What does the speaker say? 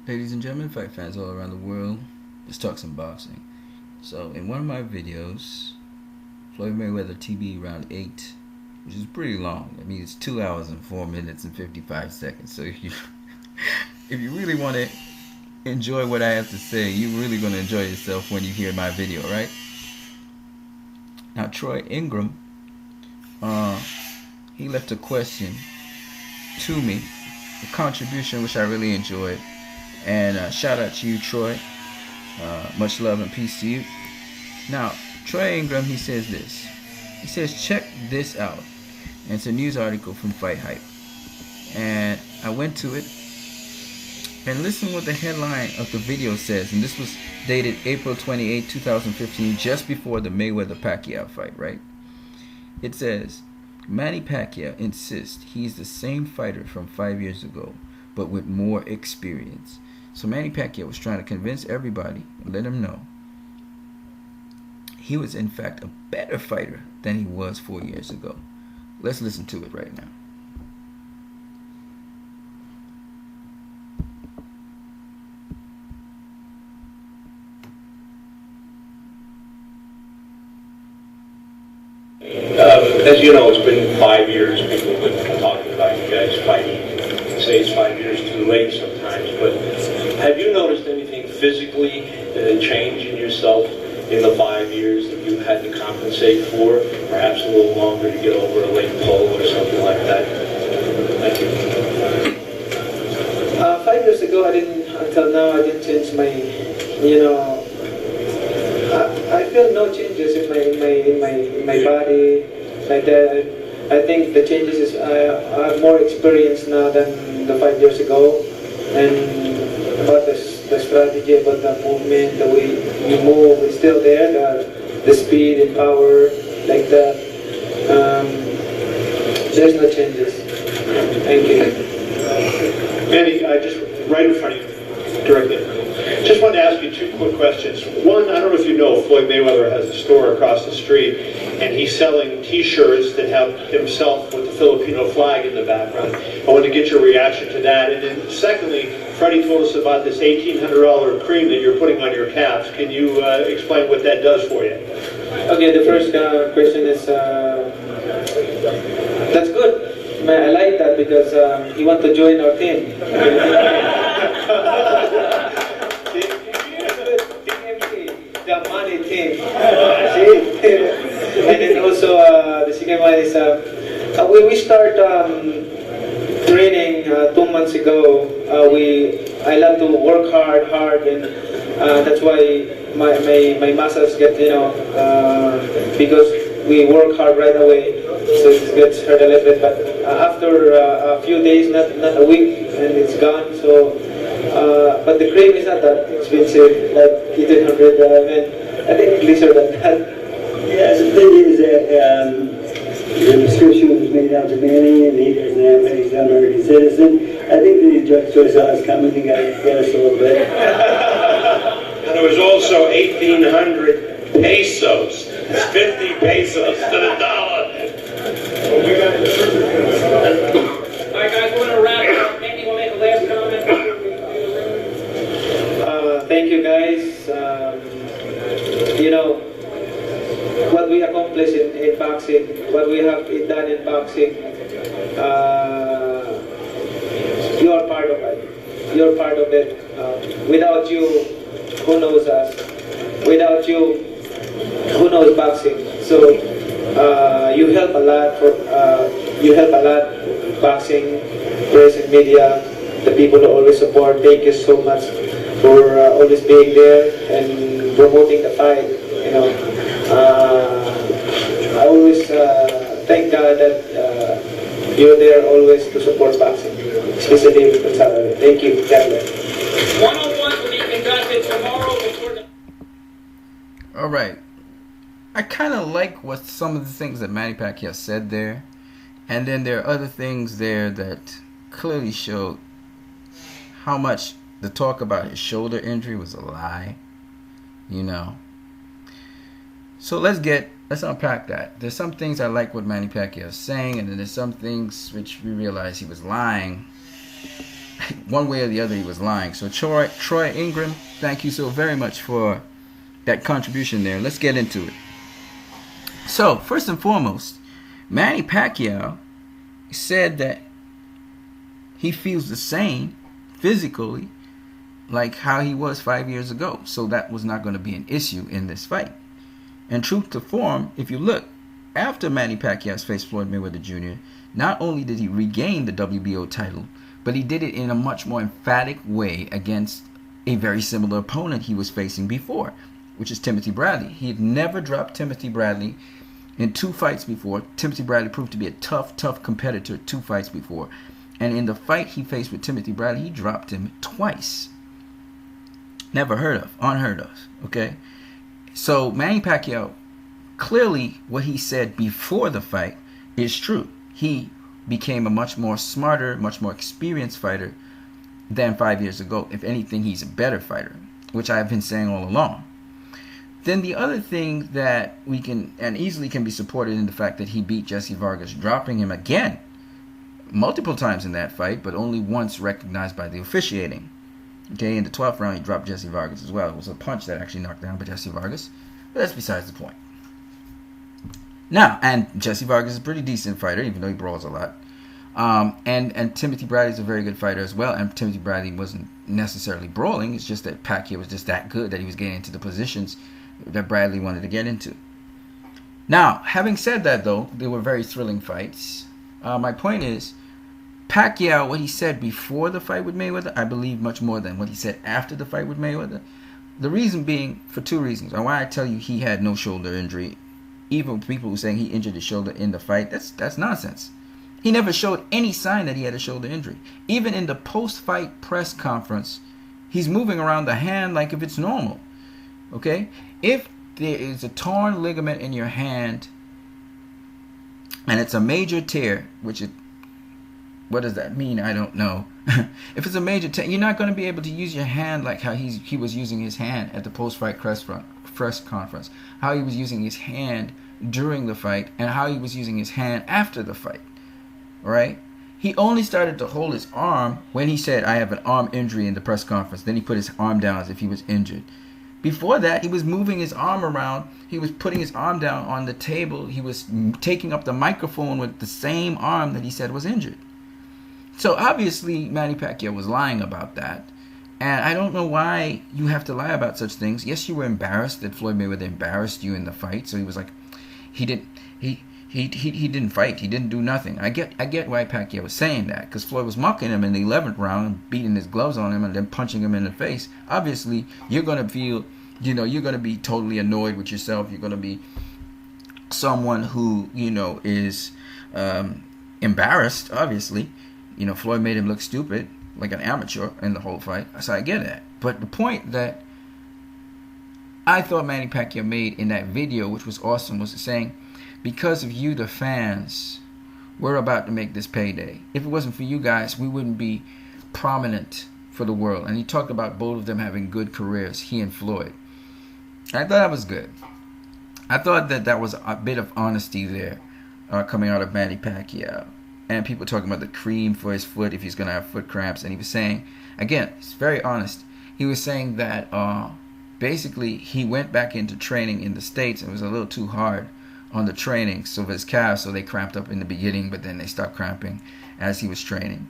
Ladies and gentlemen, fight fans all around the world, let's talk some boxing. So, in one of my videos, Floyd Mayweather TB round 8, which is pretty long. I mean, it's 2 hours and 4 minutes and 55 seconds. So if you if you really want to enjoy what I have to say, you're really going to enjoy yourself when you hear my video, right? Now, Troy Ingram, he left a question to me, a contribution which I really enjoyed. And shout out to you, Troy. Much love and peace to you. Now, Troy Ingram, he says this. He says, check this out. And it's a news article from Fight Hype. And I went to it. And listen what the headline of the video says. And this was dated April 28, 2015, just before the Mayweather-Pacquiao fight, right? It says, Manny Pacquiao insists he's the same fighter from 5 years ago, but with more experience. So Manny Pacquiao was trying to convince everybody and let them know he was in fact a better fighter than he was 4 years ago. Let's listen to it right now. As you know, it's been 5 years. People have been talking about you guys fighting. Say it's 5 years too late sometimes, but have you noticed anything physically change in yourself in the 5 years that you had to compensate for? Perhaps a little longer to get over a late pull or something like that? Thank you. 5 years ago, until now, I didn't change my, I feel no changes in my body, like that. I think the changes is I have more experience now than the 5 years ago, and about the strategy, about the movement, the way you move is still there, the speed and power, like that. There's no changes. Thank you. Manny, just right in front of you, directly. Just wanted to ask you two quick questions. One, I don't know if you know, Floyd Mayweather has a store across the street, and he's selling T-shirts that have himself with the Filipino flag in the background. I wanted to get your reaction to that. And then secondly, Freddie told us about this $1,800 cream that you're putting on your calves. Can you explain what that does for you? Okay, the first question is, that's good. I like that because he wants to join our team. The money team. See? And then also the second one is we start training 2 months ago. I love to work hard, and that's why my muscles get because we work hard right away, so it gets hurt a little bit. But after a few days, not a week, and it's gone. So. But the cream is not that expensive, like 1,800. I think lesser than that. Yeah, the thing is that the prescription was made out to Manny, and he doesn't have it. He's an American citizen. I think the drugstore saw us coming and got us a little bit. And there was also 1,800 pesos. 50 pesos to the dollar. All right, guys, we're going to wrap up. Manny, will make a last comment. Thank you, guys. What we accomplished in boxing, what we have done in boxing, you are part of it. You're part of it. Without you, who knows us? Without you, who knows boxing? So you help a lot boxing, press and media, the people who always support. Thank you so much for always being there and promoting the fight. I always thank God that you're there always to support boxing, especially with Saturday. Thank you. God bless. One-on-one will be conducted tomorrow before the... All right. I kind of like what some of the things that Manny Pacquiao said there. And then there are other things there that clearly showed how much the talk about his shoulder injury was a lie. So let's unpack that. There's some things I like what Manny Pacquiao is saying, and then there's some things which we realize he was lying. one way or the other he was lying. So Troy Ingram, thank you so very much for that contribution there. Let's get into it. So first and foremost, Manny Pacquiao said that he feels the same physically like how he was 5 years ago. So that was not going to be an issue in this fight. And true to form, if you look, after Manny Pacquiao faced Floyd Mayweather Jr., not only did he regain the WBO title, but he did it in a much more emphatic way against a very similar opponent he was facing before, which is Timothy Bradley. He had never dropped Timothy Bradley in 2 fights before. Timothy Bradley proved to be a tough competitor 2 fights before. And in the fight he faced with Timothy Bradley, he dropped him twice. Never heard of, unheard of, okay? So Manny Pacquiao, clearly what he said before the fight is true. He became a much more smarter, much more experienced fighter than 5 years ago. If anything, he's a better fighter, which I've been saying all along. Then the other thing that we can, and easily can be supported in the fact that he beat Jesse Vargas, dropping him again multiple times in that fight, but only once recognized by the officiating. Okay, in the 12th round, he dropped Jesse Vargas as well. It was a punch that actually knocked down by Jesse Vargas, but that's besides the point. Now, and Jesse Vargas is a pretty decent fighter, even though he brawls a lot. And Timothy Bradley is a very good fighter as well. And Timothy Bradley wasn't necessarily brawling. It's just that Pacquiao was just that good that he was getting into the positions that Bradley wanted to get into. Now, having said that, though, they were very thrilling fights. My point is, Pacquiao, what he said before the fight with Mayweather, I believe much more than what he said after the fight with Mayweather. The reason being, for 2 reasons. And why I tell you he had no shoulder injury. Even people who are saying he injured his shoulder in the fight, that's nonsense. He never showed any sign that he had a shoulder injury. Even in the post-fight press conference, he's moving around the hand like if it's normal. Okay? If there is a torn ligament in your hand, and it's a major tear, which it, what does that mean? I don't know. If it's a major tear, you're not going to be able to use your hand like how he was using his hand at the post-fight press conference. How he was using his hand during the fight, and how he was using his hand after the fight. Right? He only started to hold his arm when he said, I have an arm injury in the press conference. Then he put his arm down as if he was injured. Before that, he was moving his arm around. He was putting his arm down on the table. He was taking up the microphone with the same arm that he said was injured. So obviously, Manny Pacquiao was lying about that. And I don't know why you have to lie about such things. Yes, you were embarrassed that Floyd Mayweather embarrassed you in the fight. So he was like, he didn't fight. He didn't do nothing. I get why Pacquiao was saying that, because Floyd was mocking him in the 11th round and beating his gloves on him and then punching him in the face. Obviously, you're going to feel, you're going to be totally annoyed with yourself. You're going to be someone who, is embarrassed, obviously. Floyd made him look stupid, like an amateur in the whole fight. So I get that. But the point that I thought Manny Pacquiao made in that video, which was awesome, was saying, because of you, the fans, we're about to make this payday. If it wasn't for you guys, we wouldn't be prominent for the world. And he talked about both of them having good careers, he and Floyd. I thought that was good. I thought that was a bit of honesty there coming out of Manny Pacquiao. And people talking about the cream for his foot if he's going to have foot cramps. And he was saying, again, it's very honest. He was saying that basically he went back into training in the States and it was a little too hard on the training. So his calves, so they cramped up in the beginning, but then they stopped cramping as he was training.